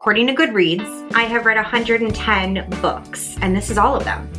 According to Goodreads, I have read 110 books, and this is all of them.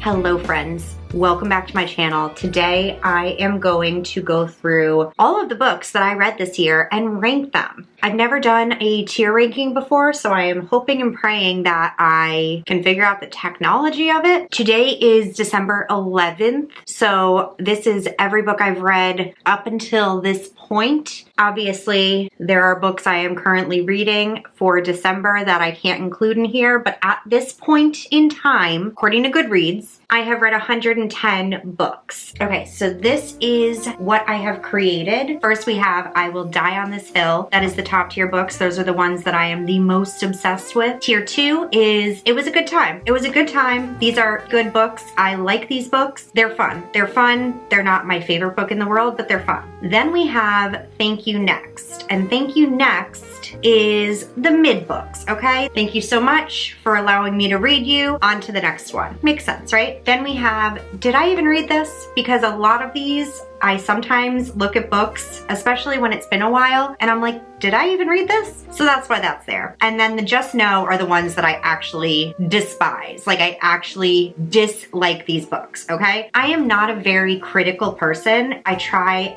Hello friends, welcome back to my channel. Today I am going to go through all of the books that I read this year and rank them. I've never done a tier ranking before, so I am hoping and praying that I can figure out the technology of it. Today is December 11th, so this is every book I've read up until this point. Obviously, there are books I am currently reading for December that I can't include in here, but at this point in time, according to Goodreads, I have read 110 books. Okay, so this is what I have created. First we have I Will Die on This Hill. That is the top tier books. Those are the ones that I am the most obsessed with. Tier 2 is It Was a Good Time. It was a good time. These are good books. I like these books. They're fun. They're fun. They're not my favorite book in the world, but they're fun. Then we have Thank You Next. And Thank You Next is the mid books, okay? Thank you so much for allowing me to read you. On to the next one. Makes sense, right? Then we have, did I even read this? Because a lot of these, I sometimes look at books, especially when it's been a while, and I'm like, did I even read this? So that's why that's there. And then the just no are the ones that I actually despise. Like I actually dislike these books, okay? I am not a very critical person. I try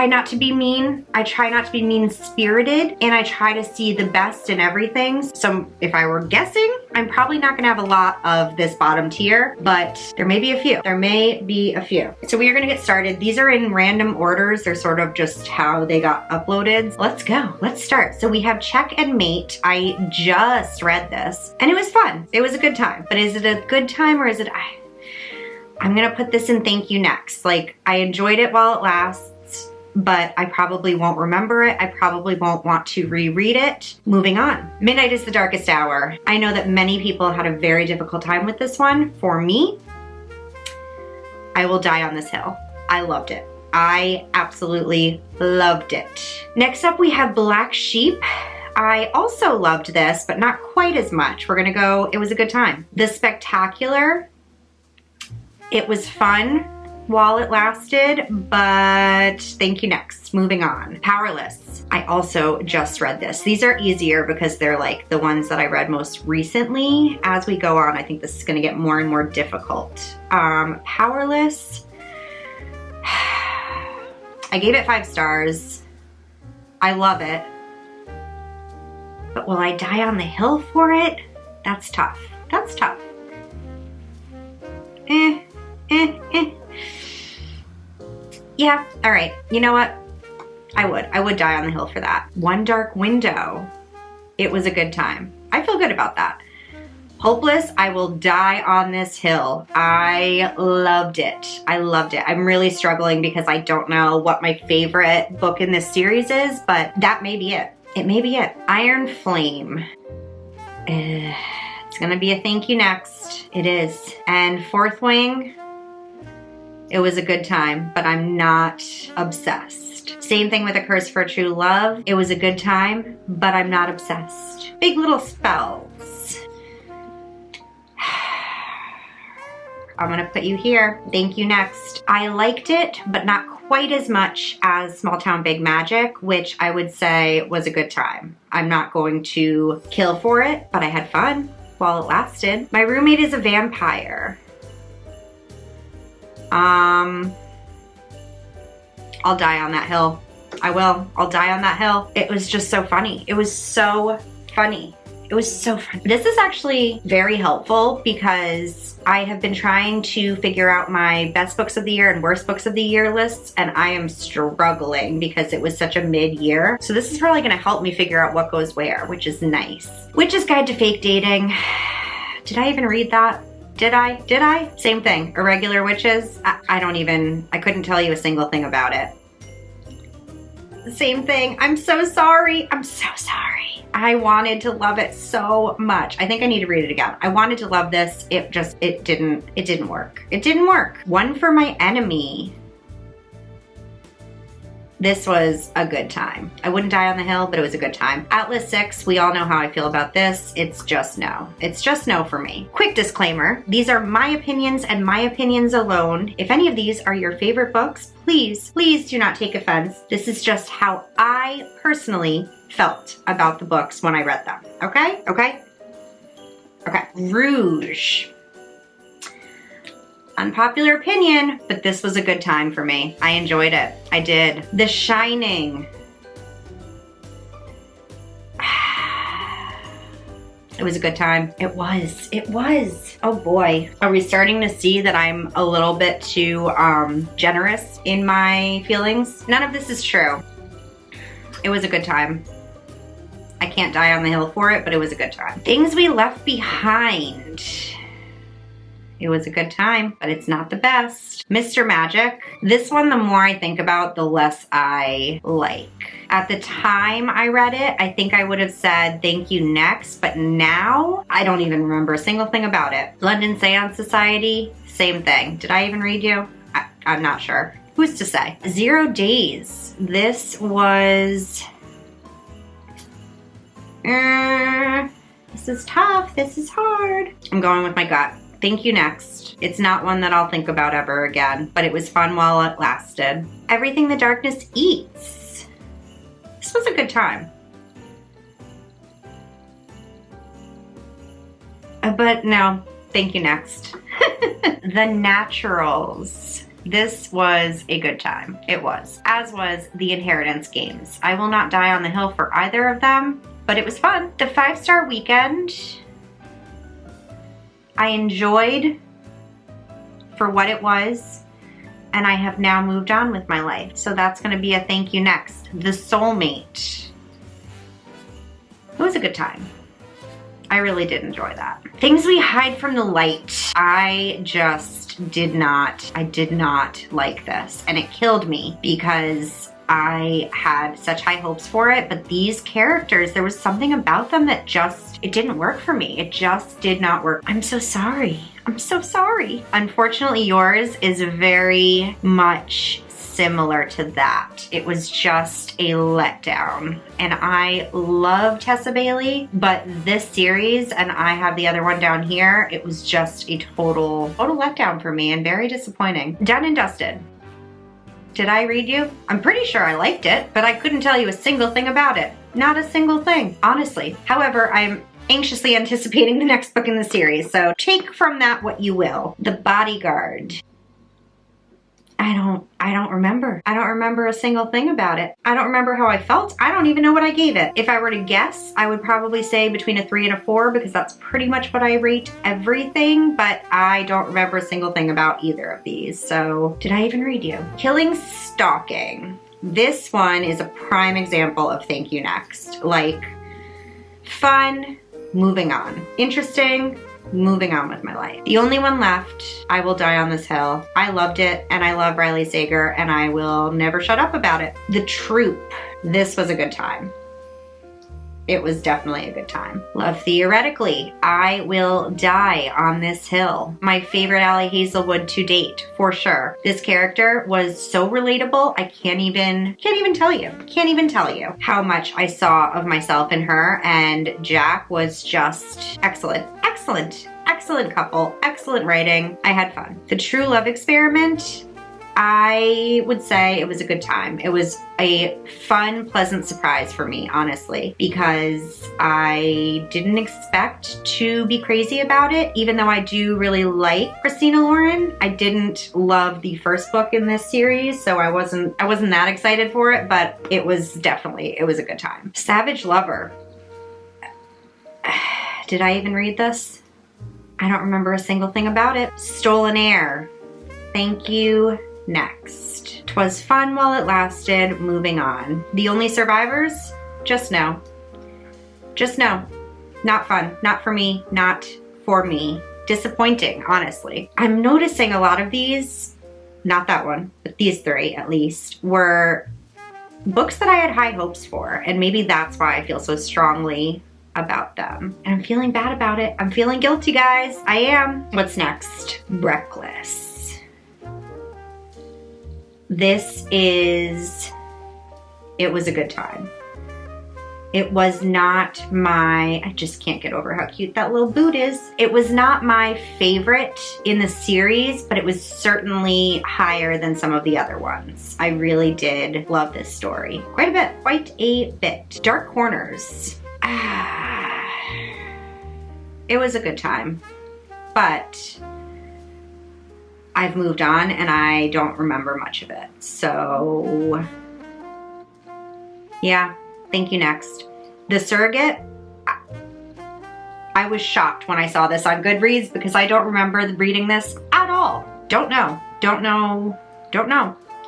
not to be mean. I try not to be mean-spirited, and I try to see the best in everything. So if I were guessing, I'm probably not gonna have a lot of this bottom tier, but there may be a few. There may be a few. So we are gonna get started. These are in random orders. They're sort of just how they got uploaded. Let's go. Let's start. So we have Check and Mate. I just read this and it was fun. It was a good time. But is it a good time or is it... I'm gonna put this in Thank You Next. Like, I enjoyed it while it lasts, but I probably won't remember it. I probably won't want to reread it. Moving on. Midnight is the Darkest Hour. I know that many people had a very difficult time with this one. For me, I Will Die on This Hill. I loved it. I absolutely loved it. Next up we have Black Sheep. I also loved this, but not quite as much. We're gonna go, It Was a Good Time. The Spectacular, it was fun while it lasted, but Thank You Next. Moving on. Powerless. I also just read this. These are easier because they're like the ones that I read most recently. As we go on, I think this is gonna get more and more difficult. Powerless. I gave it 5 stars. I love it. But will I die on the hill for it? That's tough. That's tough. Yeah, all right. You know what? I would die on the hill for that. One Dark Window. It was a good time. I feel good about that. Hopeless, I Will Die on This Hill. I loved it. I loved it. I'm really struggling because I don't know what my favorite book in this series is, but that may be it. It may be it. Iron Flame. It's gonna be a Thank You Next. It is. And Fourth Wing, it was a good time, but I'm not obsessed. Same thing with A Curse for True Love. It was a good time, but I'm not obsessed. Big Little Spells. I'm gonna put you here. Thank You Next. I liked it, but not quite as much as Small Town Big Magic, which I would say was a good time. I'm not going to kill for it, but I had fun while it lasted. My Roommate is a Vampire. I'll die on that hill. I will. I'll die on that hill. It was just so funny. It was so funny. It was so fun. This is actually very helpful because I have been trying to figure out my best books of the year and worst books of the year lists, and I am struggling because it was such a mid-year. So this is probably gonna help me figure out what goes where, which is nice. Witch's Guide to Fake Dating. Did I even read that? Did I? Same thing, Irregular Witches. I couldn't tell you a single thing about it. Same thing. I'm so sorry. I'm so sorry. I wanted to love it so much. I think I need to read it again. I wanted to love this. It didn't work. It didn't work. One for My Enemy. This was a good time. I wouldn't die on the hill, but it was a good time. Atlas 6, we all know how I feel about this. It's just no. It's just no for me. Quick disclaimer, these are my opinions and my opinions alone. If any of these are your favorite books, please do not take offense. This is just how I personally felt about the books when I read them. Okay? Okay? Okay. Rouge. Unpopular opinion, but this was a good time for me. I enjoyed it. I did. The Shining. It was a good time. It was. It was. Oh boy. Are we starting to see that I'm a little bit too generous in my feelings? None of this is true. It was a good time. I can't die on the hill for it, but it was a good time. Things We Left Behind. It was a good time, but it's not the best. Mr. Magic. This one, the more I think about, the less I like. At the time I read it, I think I would have said thank you next, but now I don't even remember a single thing about it. London Seance Society, same thing. Did I even read you? I'm not sure. Who's to say? 0 Days. This was... this is tough. This is hard. I'm going with my gut. Thank You Next. It's not one that I'll think about ever again, but it was fun while it lasted. Everything the Darkness Eats. This was a good time. But no, Thank You Next. The Naturals. This was a good time. It was. As was the Inheritance Games. I will not die on the hill for either of them, but it was fun. The 5-Star Weekend. I enjoyed for what it was, and I have now moved on with my life. So that's gonna be a thank you next. The Soulmate. It was a good time. I really did enjoy that. Things We Hide from the Light. I did not like this, and it killed me because I had such high hopes for it, but these characters, there was something about them that it didn't work for me. It just did not work. I'm so sorry. I'm so sorry. Unfortunately, Yours is very much similar to that. It was just a letdown. And I love Tessa Bailey, but this series, and I have the other one down here, it was just a total letdown for me and very disappointing. Done and Dusted. Did I read you? I'm pretty sure I liked it, but I couldn't tell you a single thing about it. Not a single thing, honestly. However, I'm anxiously anticipating the next book in the series, so take from that what you will. The Bodyguard. I don't remember. I don't remember a single thing about it. I don't remember how I felt. I don't even know what I gave it. If I were to guess, I would probably say between a 3 and a 4 because that's pretty much what I rate everything, but I don't remember a single thing about either of these. So did I even read you? Killing Stalking. This one is a prime example of thank you next. Like, fun, moving on. Interesting, moving on with my life. The only one left, I Will Die on This Hill. I loved it, and I love Riley Sager, and I will never shut up about it. The Troop. This was a good time. It was definitely a good time. Love Theoretically. I Will Die on This Hill. My favorite Allie Hazelwood to date, for sure. This character was so relatable, I can't even tell you. Can't even tell you how much I saw of myself in her, and Jack was just excellent. Excellent couple, excellent writing. I had fun. The True Love Experiment, I would say it was a good time. It was a fun, pleasant surprise for me, honestly, because I didn't expect to be crazy about it, even though I do really like Christina Lauren. I didn't love the first book in this series, so I wasn't that excited for it, but it was a good time. Savage Lover. Did I even read this? I don't remember a single thing about it. Stolen Air. Thank you next. 'Twas fun while it lasted, moving on. The Only Survivors? Just no. Just no. Not fun. Not for me. Not for me. Disappointing, honestly. I'm noticing a lot of these, not that one, but these 3 at least, were books that I had high hopes for, and maybe that's why I feel so strongly about them. And I'm feeling bad about it. I'm feeling guilty, guys. I am. What's next? Reckless. This is It was a good time. It was not I just can't get over how cute that little boot is. It was not my favorite in the series, but it was certainly higher than some of the other ones. I really did love this story. Quite a bit. Dark Corners. It was a good time, but I've moved on and I don't remember much of it. So yeah. Thank you, next. The Surrogate. I was shocked when I saw this on Goodreads because I don't remember reading this at all. Don't know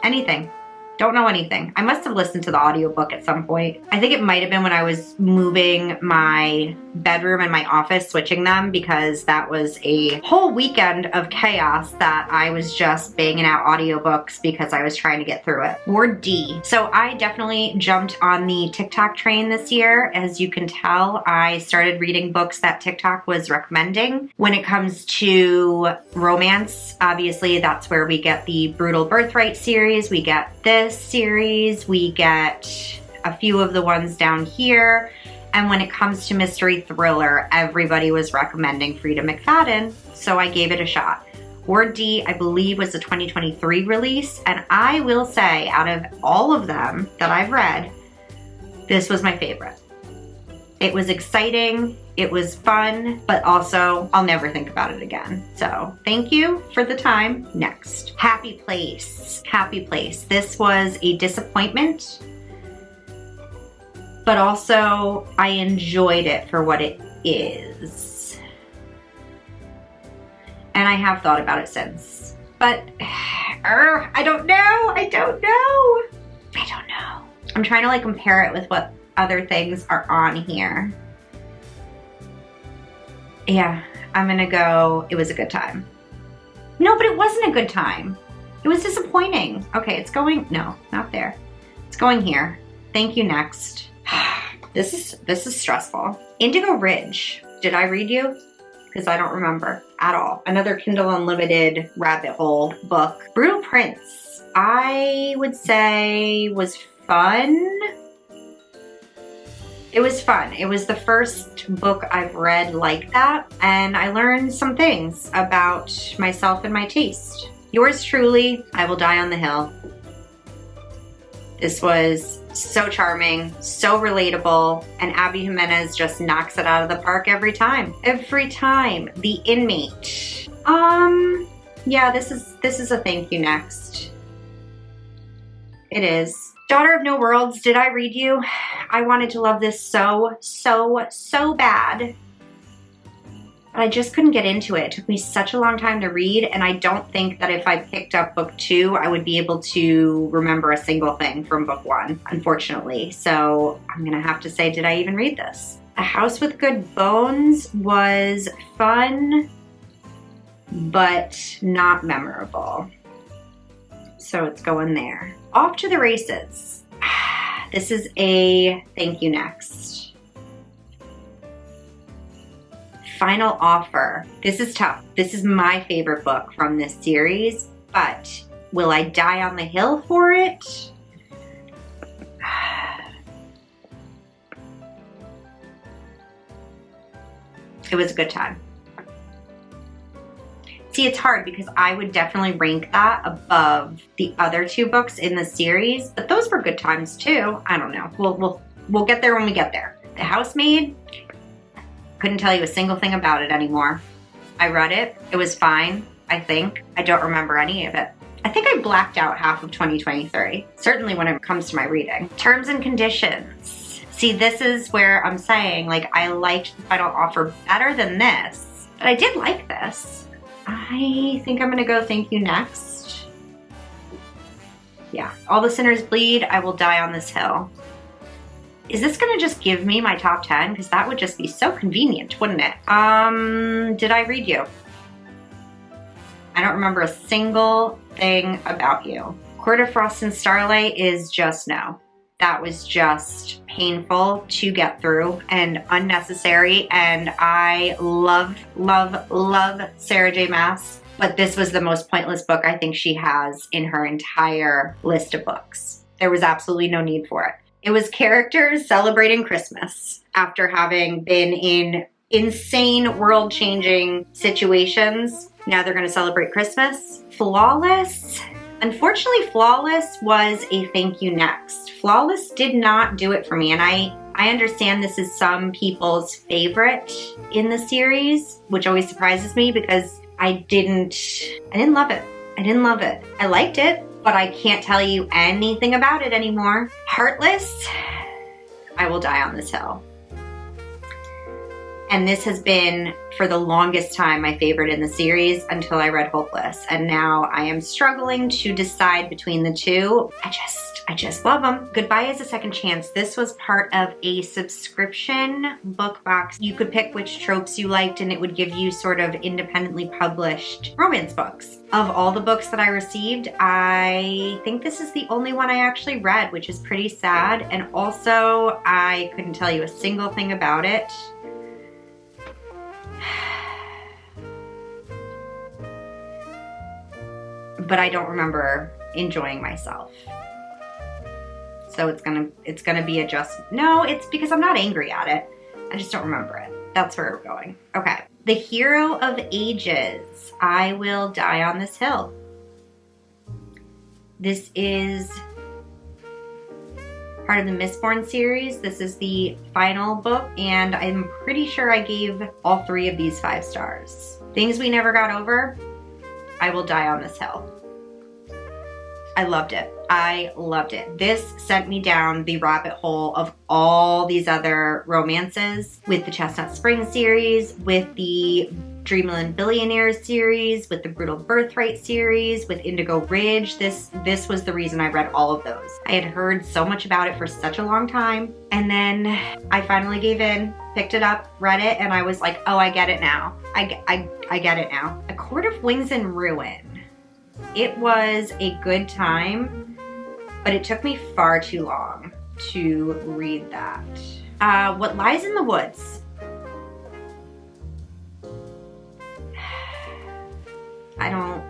anything. Don't know anything. I must have listened to the audiobook at some point. I think it might have been when I was moving my bedroom and my office, switching them, because that was a whole weekend of chaos that I was just banging out audiobooks because I was trying to get through it. Word D. So I definitely jumped on the TikTok train this year. As you can tell, I started reading books that TikTok was recommending. When it comes to romance, obviously that's where we get the Brutal Birthright series, we get this series, we get a few of the ones down here. And when it comes to mystery thriller, everybody was recommending Frida McFadden, so I gave it a shot. Word D, I believe, was a 2023 release, and I will say, out of all of them that I've read, this was my favorite. It was exciting, it was fun, but also I'll never think about it again. So thank you for the time. Next, Happy Place. Happy Place. This was a disappointment, but also I enjoyed it for what it is. And I have thought about it since, but I don't know. I'm trying to like compare it with what other things are on here. Yeah, I'm gonna go, it was a good time. No, but it wasn't a good time. It was disappointing. Okay, it's going, no, not there. It's going here. Thank you, next. This is stressful. Indigo Ridge. Did I read you? Because I don't remember at all. Another Kindle Unlimited rabbit hole book. Brutal Prince, I would say was fun. It was fun. It was the first book I've read like that, and I learned some things about myself and my taste. Yours truly, I Will Die on the Hill. This was so charming, so relatable, and Abby Jimenez just knocks it out of the park every time. Every time. The Inmate. Yeah, this is a thank you, next. It is. Daughter of No Worlds, did I read you? I wanted to love this so bad. But I just couldn't get into it. It took me such a long time to read, and I don't think that if I picked up book 2, I would be able to remember a single thing from book 1, unfortunately. So I'm gonna have to say, did I even read this? A House with Good Bones was fun, but not memorable. So it's going there. Off to the Races. This is a thank you, next. Final Offer. This is tough. This is my favorite book from this series, but will I die on the hill for it? It was a good time. See, it's hard because I would definitely rank that above the other 2 books in the series, but those were good times too. I don't know. We'll get there when we get there. The Housemaid, couldn't tell you a single thing about it anymore. I read it. It was fine, I think. I don't remember any of it. I think I blacked out half of 2023, certainly when it comes to my reading. Terms and Conditions. See, this is where I'm saying, like, I liked the Final Offer better than this, but I did like this. I think I'm gonna go thank you, next. Yeah, All the Sinners Bleed, I Will Die on This Hill. Is this gonna just give me my top 10? Because that would just be so convenient, wouldn't it? Did I read you? I don't remember a single thing about you. Court of Frost and Starlight is just no. That was just painful to get through and unnecessary, and I love Sarah J. Maas, but this was the most pointless book I think she has in her entire list of books. There was absolutely no need for it. It was characters celebrating Christmas after having been in insane, world-changing situations. Now they're going to celebrate Christmas. Flawless. Unfortunately, Flawless was a thank you next. Flawless did not do it for me, and I understand this is some people's favorite in the series, which always surprises me because I didn't love it. I didn't love it. I liked it, but I can't tell you anything about it anymore. Heartless, I will die on this hill. And this has been, for the longest time, my favorite in the series until I read Hopeless. And now I am struggling to decide between the two. I just love them. Goodbye is a Second Chance. This was part of a subscription book box. You could pick which tropes you liked and it would give you sort of independently published romance books. Of all the books that I received, I think this is the only one I actually read, which is pretty sad. And also, I couldn't tell you a single thing about it. But I don't remember enjoying myself. So it's gonna be a no, it's because I'm not angry at it. I just don't remember it. That's where we're going. Okay. The Hero of Ages. I will die on this hill. This is part of the Mistborn series. This is the final book, and I'm pretty sure I gave all 3 of these 5 stars. Things We Never Got Over. I will die on this hill. I loved it. I loved it. This sent me down the rabbit hole of all these other romances with the Chestnut Springs series, with the Dreamland Billionaires series, with the Brutal Birthright series, with Indigo Ridge. This was the reason I read all of those. I had heard so much about it for such a long time, and then I finally gave in, picked it up, read it, and I was like, oh, I get it now. I get it now. A Court of Wings and Ruin. It was a good time, but it took me far too long to read that. What Lies in the Woods. I don't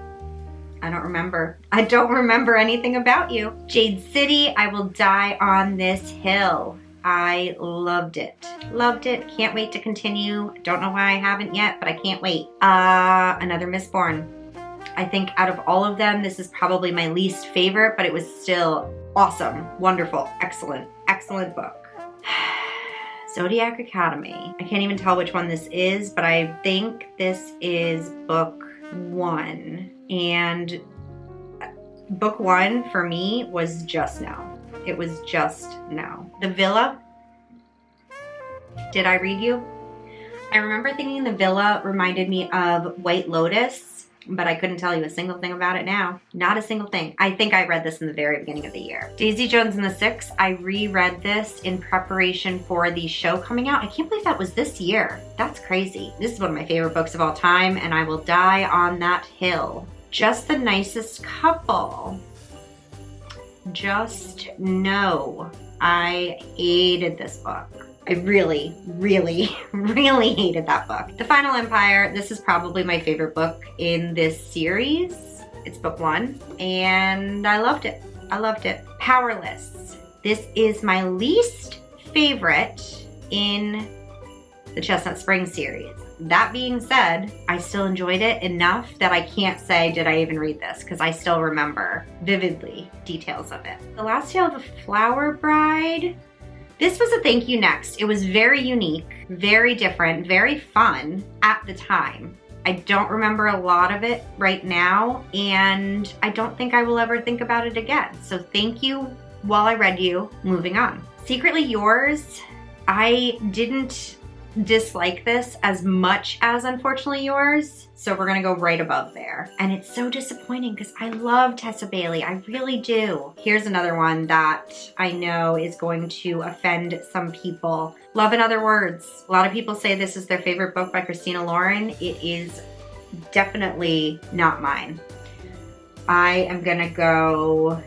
remember. I don't remember anything about you. Jade City, I will die on this hill. I loved it. Loved it. Can't wait to continue. Don't know why I haven't yet, but I can't wait. Another Mistborn. I think out of all of them, this is probably my least favorite, but it was still awesome, wonderful, excellent, excellent book. Zodiac Academy. I can't even tell which one this is, but I think this is book 1. And book 1 for me was just no. It was just no. The Villa. Did I read you? I remember thinking The Villa reminded me of White Lotus, but I couldn't tell you a single thing about it now. Not a single thing. I think I read this in the very beginning of the year. Daisy Jones and the Six. I reread this in preparation for the show coming out. I can't believe that was this year. That's crazy. This is one of my favorite books of all time, and I will die on that hill. Just the Nicest Couple. Just no. I hated this book. I really, really, really hated that book. The Final Empire, this is probably my favorite book in this series. It's book 1, and I loved it. I loved it. Powerless. This is my least favorite in the Chestnut Springs series. That being said, I still enjoyed it enough that I can't say, did I even read this? Because I still remember vividly details of it. The Last Tale of the Flower Bride. This was a thank you next. It was very unique, very different, very fun at the time. I don't remember a lot of it right now, and I don't think I will ever think about it again. So thank you while I read you. Moving on. Secretly Yours. I didn't dislike this as much as Unfortunately Yours, so we're gonna go right above there. And it's so disappointing because I love Tessa Bailey, I really do. Here's another one that I know is going to offend some people. Love in Other Words. A lot of people say this is their favorite book by Christina Lauren. It is definitely not mine. I am gonna go,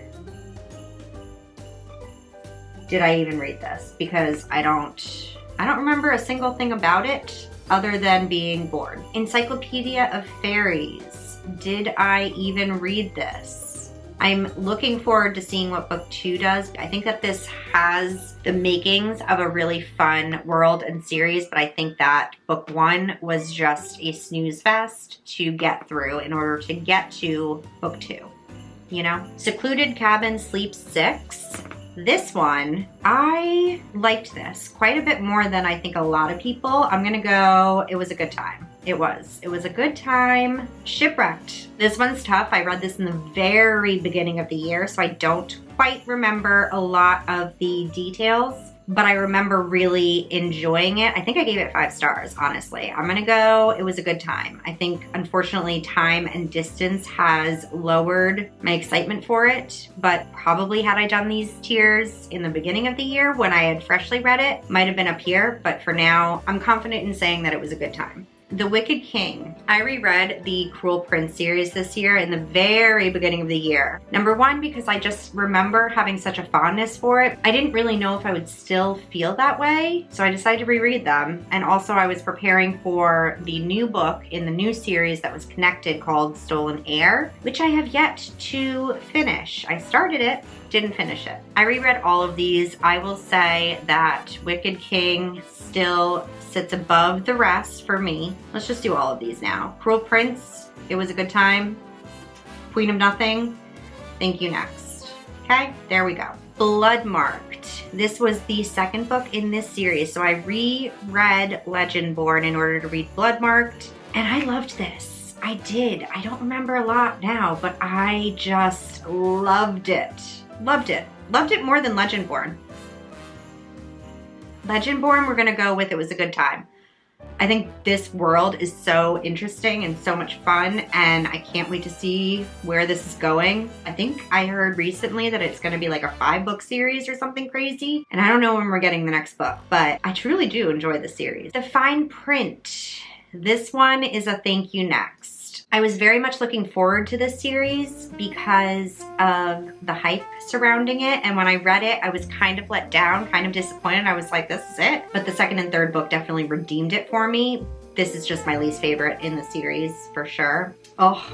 did I even read this? Because I don't remember a single thing about it other than being bored. Encyclopedia of Fairies. Did I even read this? I'm looking forward to seeing what book 2 does. I think that this has the makings of a really fun world and series, but I think that book 1 was just a snooze fest to get through in order to get to book 2. You know? Secluded Cabin Sleep 6. This one, I liked this quite a bit more than I think a lot of people. I'm gonna go, it was a good time. It was a good time. Shipwrecked. This one's tough. I read this in the very beginning of the year, so I don't quite remember a lot of the details, but I remember really enjoying it. I think I gave it 5 stars, honestly. I'm gonna go, it was a good time. I think, unfortunately, time and distance has lowered my excitement for it, but probably had I done these tiers in the beginning of the year when I had freshly read it, might have been up here, but for now, I'm confident in saying that it was a good time. The Wicked King. I reread the Cruel Prince series this year in the very beginning of the year. Number 1, because I just remember having such a fondness for it. I didn't really know if I would still feel that way, so I decided to reread them. And also I was preparing for the new book in the new series that was connected called Stolen Heir, which I have yet to finish. I started it, didn't finish it. I reread all of these. I will say that Wicked King still sits above the rest for me. Let's just do all of these now. Cruel Prince, it was a good time. Queen of Nothing, thank you next. Okay, there we go. Bloodmarked. This was the second book in this series, so I reread Legendborn in order to read Bloodmarked, and I loved this. I did. I don't remember a lot now, but I just loved it. Loved it. Loved it more than Legendborn. Legendborn, we're gonna go with it was a good time. I think this world is so interesting and so much fun, and I can't wait to see where this is going. I think I heard recently that it's gonna be like a 5-book series or something crazy, and I don't know when we're getting the next book, but I truly do enjoy the series. The Fine Print. This one is a thank you next. I was very much looking forward to this series because of the hype surrounding it, and when I read it, I was kind of let down, kind of disappointed. I was like, this is it. But the second and third book definitely redeemed it for me. This is just my least favorite in the series, for sure. Oh,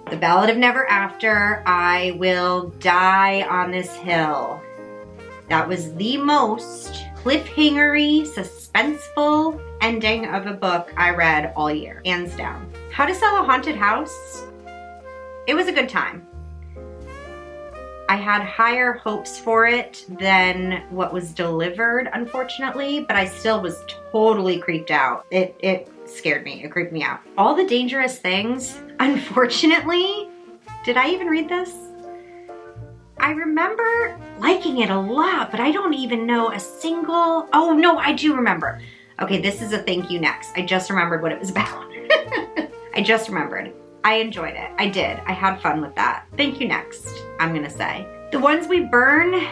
The Ballad of Never After, I Will Die on This Hill. That was the most cliffhangery, suspenseful ending of a book I read all year, hands down. How to Sell a Haunted House. It was a good time. I had higher hopes for it than what was delivered, unfortunately, but I still was totally creeped out. It scared me, it creeped me out. All the Dangerous Things, unfortunately, did I even read this? I remember liking it a lot, but I don't even know a single, oh no, I do remember. Okay, this is a thank you next. I just remembered what it was about. I just remembered. I enjoyed it. I did. I had fun with that. Thank you next, I'm gonna say. The Ones We Burn,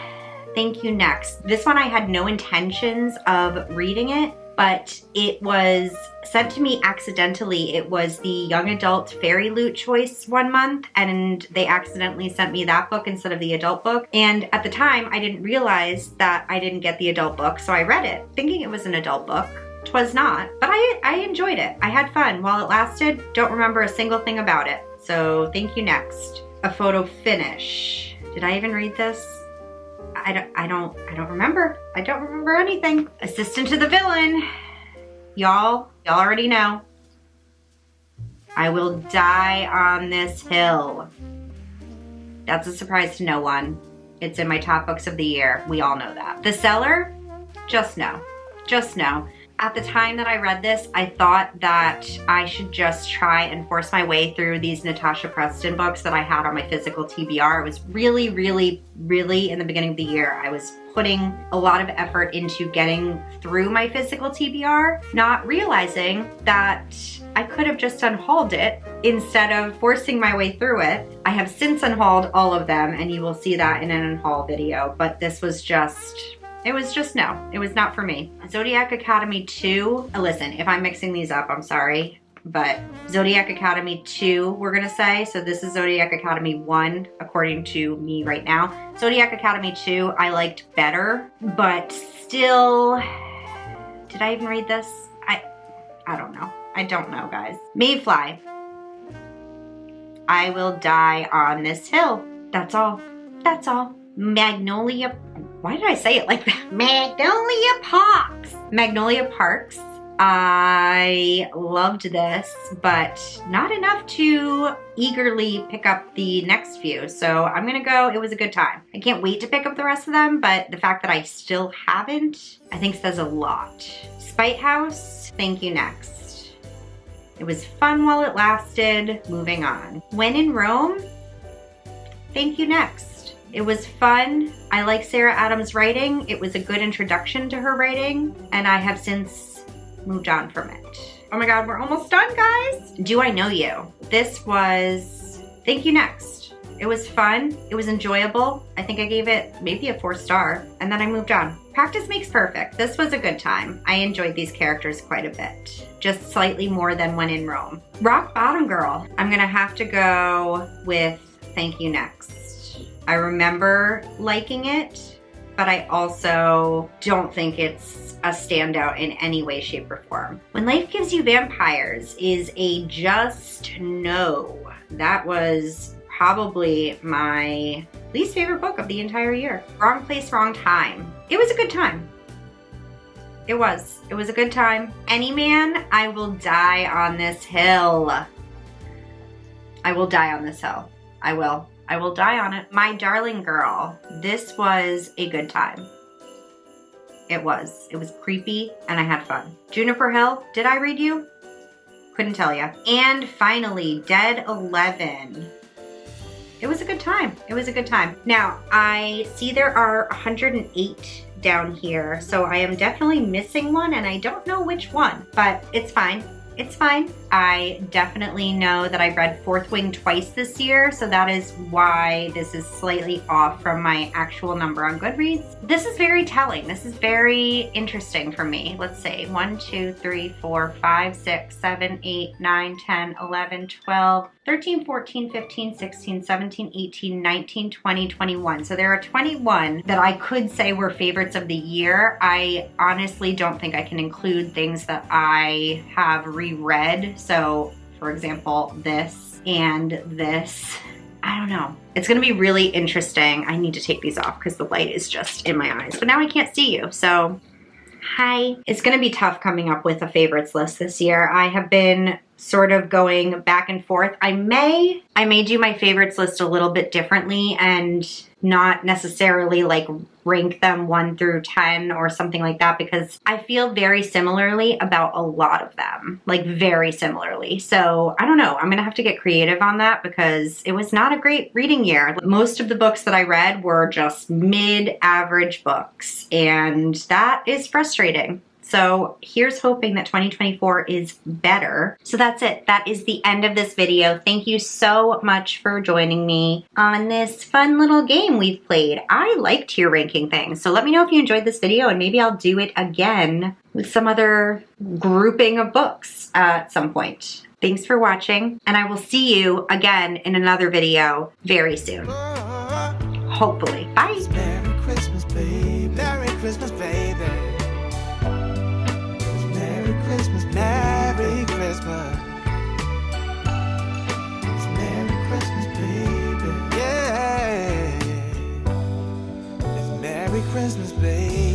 thank you next. This one I had no intentions of reading it, but it was sent to me accidentally. It was the young adult Fairy Loot choice one month, and they accidentally sent me that book instead of the adult book. And at the time, I didn't realize that I didn't get the adult book, so I read it thinking it was an adult book. 'Twas not, but I enjoyed it. I had fun while it lasted. Don't remember a single thing about it. So thank you next. A Photo Finish. Did I even read this? I don't remember. I don't remember anything. Assistant to the Villain. Y'all already know. I Will Die on This Hill. That's a surprise to no one. It's in my top books of the year. We all know that. The Cellar, just no. Just no. At the time that I read this, I thought that I should just try and force my way through these Natasha Preston books that I had on my physical TBR. It was really in the beginning of the year. I was putting a lot of effort into getting through my physical TBR, not realizing that I could have just unhauled it instead of forcing my way through it. I have since unhauled all of them, and you will see that in an unhaul video, but this was just... it was just no. It was not for me. Zodiac Academy 2. Listen, if I'm mixing these up, I'm sorry. But Zodiac Academy 2, we're gonna say. So this is Zodiac Academy 1, according to me right now. Zodiac Academy 2, I liked better. But still... did I even read this? I don't know. I don't know, guys. Mayfly. I will die on this hill. That's all. That's all. Magnolia. Why did I say it like that? Magnolia Parks. Magnolia Parks. I loved this, but not enough to eagerly pick up the next few. So I'm gonna go, it was a good time. I can't wait to pick up the rest of them, but the fact that I still haven't, I think says a lot. Spite House, thank you next. It was fun while it lasted, moving on. When in Rome, thank you next. It was fun. I like Sarah Adams' writing. It was a good introduction to her writing, and I have since moved on from it. Oh my God, we're almost done, guys. Do I Know You? This was, thank you next. It was fun, it was enjoyable. I think I gave it maybe a 4-star, and then I moved on. Practice Makes Perfect. This was a good time. I enjoyed these characters quite a bit. Just slightly more than When in Rome. Rock Bottom Girl. I'm gonna have to go with thank you next. I remember liking it, but I also don't think it's a standout in any way, shape, or form. When Life Gives You Vampires is a just no. That was probably my least favorite book of the entire year. Wrong Place, Wrong Time. It was a good time. It was a good time. Any Man, I Will Die on This Hill. I will die on this hill. I will die on it. My Darling Girl. This was a good time. It was creepy and I had fun. Juniper Hill, did I read you? Couldn't tell ya. And finally, Dead 11. It was a good time. It was a good time. Now, I see there are 108 down here, so I am definitely missing one and I don't know which one, but it's fine. It's fine. I definitely know that I read Fourth Wing twice this year, so that is why this is slightly off from my actual number on Goodreads. This is very telling. This is very interesting for me. Let's see, 1, 2, 3, 4, 5, 6, 7, 8, 9, 10, 11, 12, 13, 14, 15, 16, 17, 18, 19, 20, 21. So there are 21 that I could say were favorites of the year. I honestly don't think I can include things that I have reread. So for example, this and this, I don't know. It's gonna be really interesting. I need to take these off because the light is just in my eyes, but now I can't see you, so hi. It's gonna be tough coming up with a favorites list this year. I have been sort of going back and forth. I may do my favorites list a little bit differently and not necessarily like rank them 1 through 10 or something like that, because I feel very similarly about a lot of them, like very similarly. So I don't know, I'm gonna have to get creative on that because it was not a great reading year. Most of the books that I read were just mid-average books, and that is frustrating. So here's hoping that 2024 is better. So that's it. That is the end of this video. Thank you so much for joining me on this fun little game we've played. I like tier ranking things. So let me know if you enjoyed this video and maybe I'll do it again with some other grouping of books at some point. Thanks for watching, and I will see you again in another video very soon. Hopefully. Bye. Merry Christmas, baby. Merry Christmas, baby. Christmas, Merry Christmas. It's Merry Christmas, baby. Yeah. It's Merry Christmas, baby.